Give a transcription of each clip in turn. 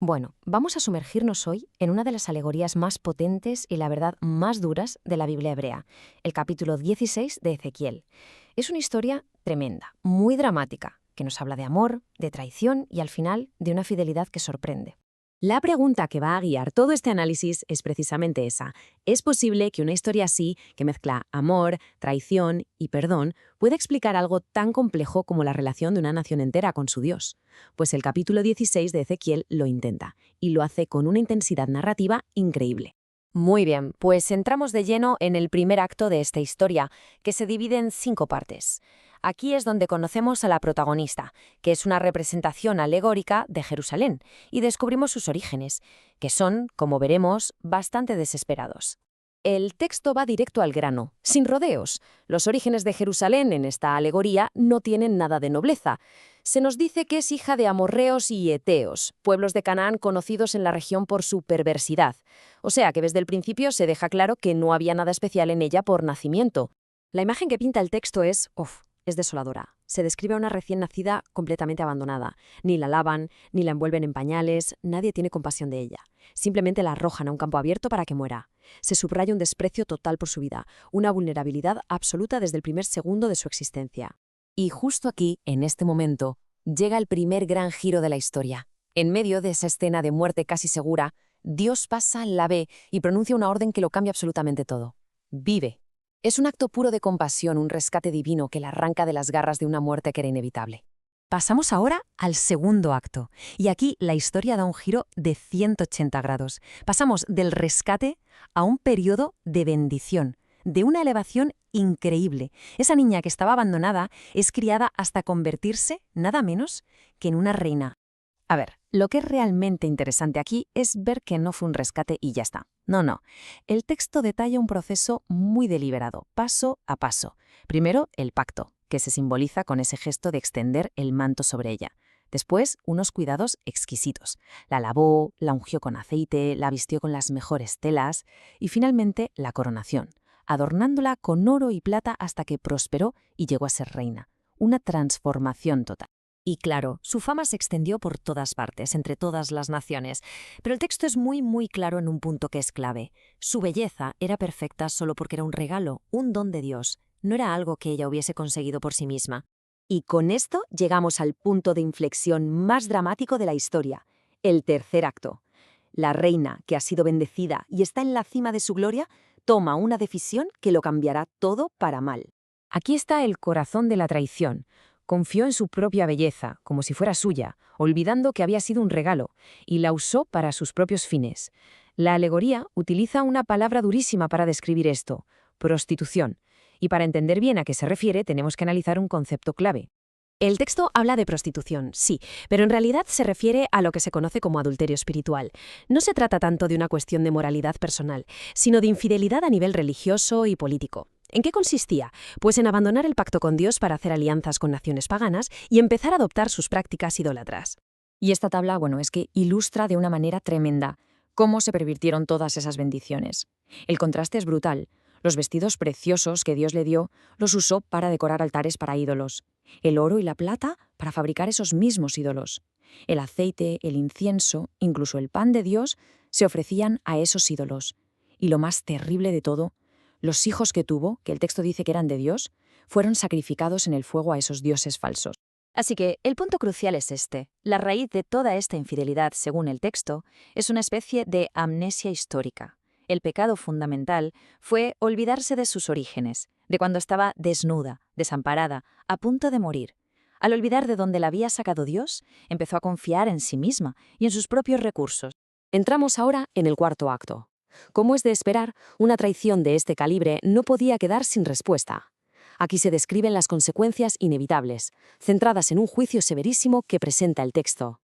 Bueno, vamos a sumergirnos hoy en una de las alegorías más potentes y la verdad más duras de la Biblia hebrea, el capítulo 16 de Ezequiel. Es una historia tremenda, muy dramática, que nos habla de amor, de traición y al final de una fidelidad que sorprende. La pregunta que va a guiar todo este análisis es precisamente esa. ¿Es posible que una historia así, que mezcla amor, traición y perdón, pueda explicar algo tan complejo como la relación de una nación entera con su Dios? Pues el capítulo 16 de Ezequiel lo intenta, y lo hace con una intensidad narrativa increíble. Muy bien, pues entramos de lleno en el primer acto de esta historia, que se divide en 5 partes. Aquí es donde conocemos a la protagonista, que es una representación alegórica de Jerusalén, y descubrimos sus orígenes, que son, como veremos, bastante desesperados. El texto va directo al grano, sin rodeos. Los orígenes de Jerusalén en esta alegoría no tienen nada de nobleza. Se nos dice que es hija de amorreos y eteos, pueblos de Canaán conocidos en la región por su perversidad. O sea que desde el principio se deja claro que no había nada especial en ella por nacimiento. La imagen que pinta el texto es desoladora. Se describe a una recién nacida completamente abandonada. Ni la lavan, ni la envuelven en pañales, nadie tiene compasión de ella. Simplemente la arrojan a un campo abierto para que muera. Se subraya un desprecio total por su vida, una vulnerabilidad absoluta desde el primer segundo de su existencia. Y justo aquí, en este momento, llega el primer gran giro de la historia. En medio de esa escena de muerte casi segura, Dios pasa, la ve y pronuncia una orden que lo cambia absolutamente todo. Vive. Es un acto puro de compasión, un rescate divino que la arranca de las garras de una muerte que era inevitable. Pasamos ahora al segundo acto, y aquí la historia da un giro de 180 grados. Pasamos del rescate a un periodo de bendición, de una elevación increíble. Esa niña que estaba abandonada es criada hasta convertirse, nada menos, que en una reina. A ver, lo que es realmente interesante aquí es ver que no fue un rescate y ya está. No. El texto detalla un proceso muy deliberado, paso a paso. Primero, el pacto, que se simboliza con ese gesto de extender el manto sobre ella. Después, unos cuidados exquisitos. La lavó, la ungió con aceite, la vistió con las mejores telas y finalmente la coronación, adornándola con oro y plata hasta que prosperó y llegó a ser reina. Una transformación total. Y claro, su fama se extendió por todas partes, entre todas las naciones. Pero el texto es muy claro en un punto que es clave. Su belleza era perfecta solo porque era un regalo, un don de Dios. No era algo que ella hubiese conseguido por sí misma. Y con esto llegamos al punto de inflexión más dramático de la historia, el tercer acto. La reina, que ha sido bendecida y está en la cima de su gloria, toma una decisión que lo cambiará todo para mal. Aquí está el corazón de la traición. Confió en su propia belleza, como si fuera suya, olvidando que había sido un regalo, y la usó para sus propios fines. La alegoría utiliza una palabra durísima para describir esto: prostitución. Y para entender bien a qué se refiere, tenemos que analizar un concepto clave. El texto habla de prostitución, sí, pero en realidad se refiere a lo que se conoce como adulterio espiritual. No se trata tanto de una cuestión de moralidad personal, sino de infidelidad a nivel religioso y político. ¿En qué consistía? Pues en abandonar el pacto con Dios para hacer alianzas con naciones paganas y empezar a adoptar sus prácticas idólatras. Y esta tabla, es que ilustra de una manera tremenda cómo se pervirtieron todas esas bendiciones. El contraste es brutal. Los vestidos preciosos que Dios le dio los usó para decorar altares para ídolos. El oro y la plata para fabricar esos mismos ídolos. El aceite, el incienso, incluso el pan de Dios se ofrecían a esos ídolos. Y lo más terrible de todo, los hijos que tuvo, que el texto dice que eran de Dios, fueron sacrificados en el fuego a esos dioses falsos. Así que el punto crucial es este. La raíz de toda esta infidelidad, según el texto, es una especie de amnesia histórica. El pecado fundamental fue olvidarse de sus orígenes, de cuando estaba desnuda, desamparada, a punto de morir. Al olvidar de dónde la había sacado Dios, empezó a confiar en sí misma y en sus propios recursos. Entramos ahora en el cuarto acto. Como es de esperar, una traición de este calibre no podía quedar sin respuesta. Aquí se describen las consecuencias inevitables, centradas en un juicio severísimo que presenta el texto.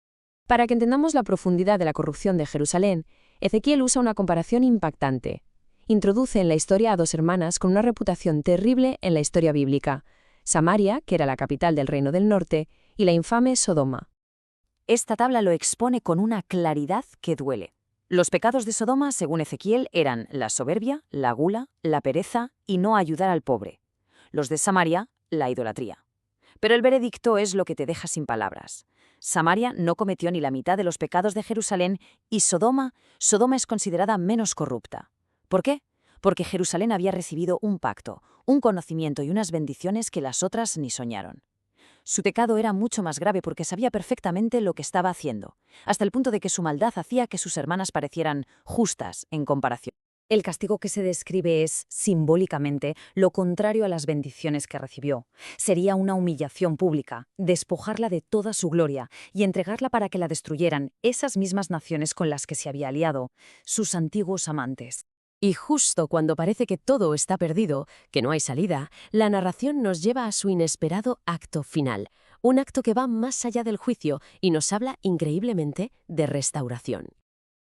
Para que entendamos la profundidad de la corrupción de Jerusalén, Ezequiel usa una comparación impactante. Introduce en la historia a dos hermanas con una reputación terrible en la historia bíblica: Samaria, que era la capital del reino del norte, y la infame Sodoma. Esta tabla lo expone con una claridad que duele. Los pecados de Sodoma, según Ezequiel, eran la soberbia, la gula, la pereza y no ayudar al pobre. Los de Samaria, la idolatría. Pero el veredicto es lo que te deja sin palabras. Samaria no cometió ni la mitad de los pecados de Jerusalén y Sodoma es considerada menos corrupta. ¿Por qué? Porque Jerusalén había recibido un pacto, un conocimiento y unas bendiciones que las otras ni soñaron. Su pecado era mucho más grave porque sabía perfectamente lo que estaba haciendo, hasta el punto de que su maldad hacía que sus hermanas parecieran justas en comparación. El castigo que se describe es, simbólicamente, lo contrario a las bendiciones que recibió. Sería una humillación pública, despojarla de toda su gloria y entregarla para que la destruyeran esas mismas naciones con las que se había aliado, sus antiguos amantes. Y justo cuando parece que todo está perdido, que no hay salida, la narración nos lleva a su inesperado acto final, un acto que va más allá del juicio y nos habla increíblemente de restauración.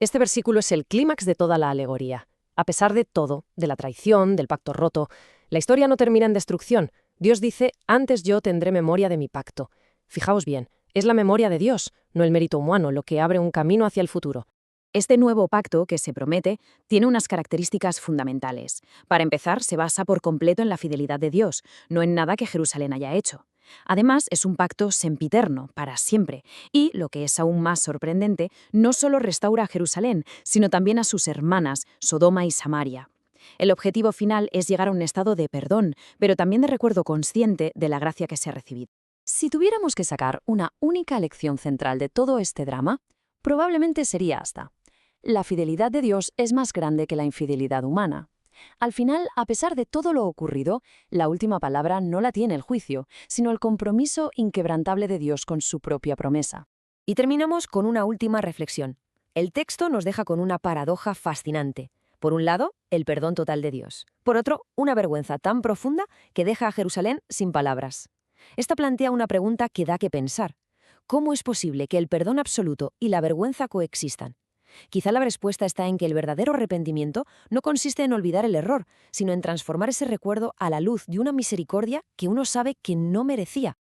Este versículo es el clímax de toda la alegoría. A pesar de todo, de la traición, del pacto roto, la historia no termina en destrucción. Dios dice, antes yo tendré memoria de mi pacto. Fijaos bien, es la memoria de Dios, no el mérito humano, lo que abre un camino hacia el futuro. Este nuevo pacto que se promete tiene unas características fundamentales. Para empezar, se basa por completo en la fidelidad de Dios, no en nada que Jerusalén haya hecho. Además, es un pacto sempiterno, para siempre, y, lo que es aún más sorprendente, no solo restaura a Jerusalén, sino también a sus hermanas, Sodoma y Samaria. El objetivo final es llegar a un estado de perdón, pero también de recuerdo consciente de la gracia que se ha recibido. Si tuviéramos que sacar una única lección central de todo este drama, probablemente sería esta. La fidelidad de Dios es más grande que la infidelidad humana. Al final, a pesar de todo lo ocurrido, la última palabra no la tiene el juicio, sino el compromiso inquebrantable de Dios con su propia promesa. Y terminamos con una última reflexión. El texto nos deja con una paradoja fascinante. Por un lado, el perdón total de Dios. Por otro, una vergüenza tan profunda que deja a Jerusalén sin palabras. Esta plantea una pregunta que da que pensar. ¿Cómo es posible que el perdón absoluto y la vergüenza coexistan? Quizá la respuesta está en que el verdadero arrepentimiento no consiste en olvidar el error, sino en transformar ese recuerdo a la luz de una misericordia que uno sabe que no merecía.